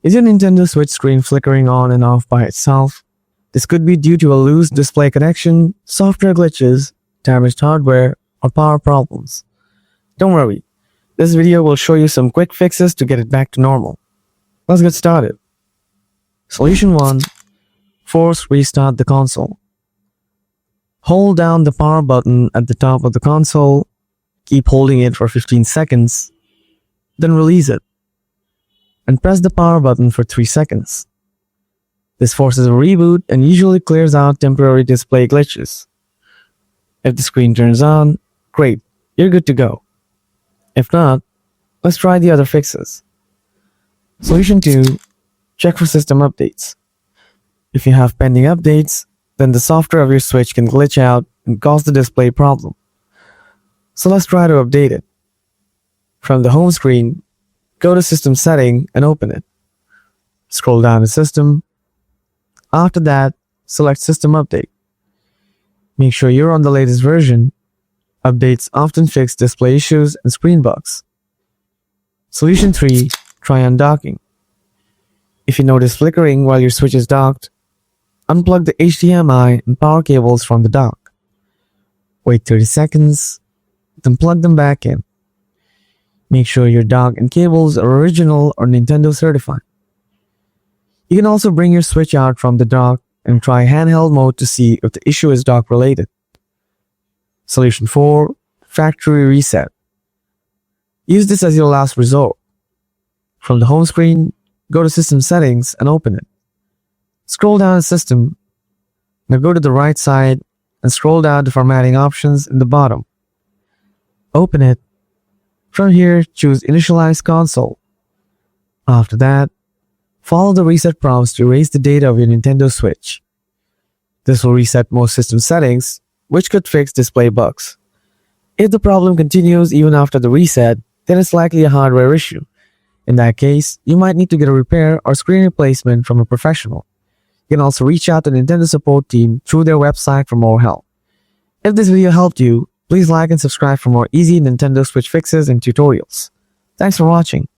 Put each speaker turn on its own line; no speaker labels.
Is your Nintendo Switch screen flickering on and off by itself? This could be due to a loose display connection, software glitches, damaged hardware, or power problems. Don't worry, this video will show you some quick fixes to get it back to normal. Let's get started. Solution 1. Force restart the console. Hold down the power button at the top of the console, keep holding it for 15 seconds, then release it, and press the power button for 3 seconds. This forces a reboot and usually clears out temporary display glitches. If the screen turns on, great, you're good to go. If not, let's try the other fixes. Solution 2. Check for system updates. If you have pending updates, then the software of your Switch can glitch out and cause the display problem. So let's try to update it. From the home screen, go to System Setting and open it. Scroll down to System. After that, select System Update. Make sure you're on the latest version. Updates often fix display issues and screen bugs. Solution 3. Try undocking. If you notice flickering while your Switch is docked, unplug the HDMI and power cables from the dock. Wait 30 seconds, then plug them back in. Make sure your dock and cables are original or Nintendo certified. You can also bring your Switch out from the dock and try handheld mode to see if the issue is dock related. Solution 4. Factory reset. Use this as your last resort. From the home screen, go to System Settings and open it. Scroll down to System. Now go to the right side and scroll down to Formatting options in the bottom. Open it. From here, choose Initialize Console. After that, follow the reset prompts to erase the data of your Nintendo Switch. This will reset most system settings, which could fix display bugs. If the problem continues even after the reset, then it's likely a hardware issue. In that case, you might need to get a repair or screen replacement from a professional. You can also reach out to the Nintendo support team through their website for more help. If this video helped you, please like and subscribe for more easy Nintendo Switch fixes and tutorials. Thanks for watching.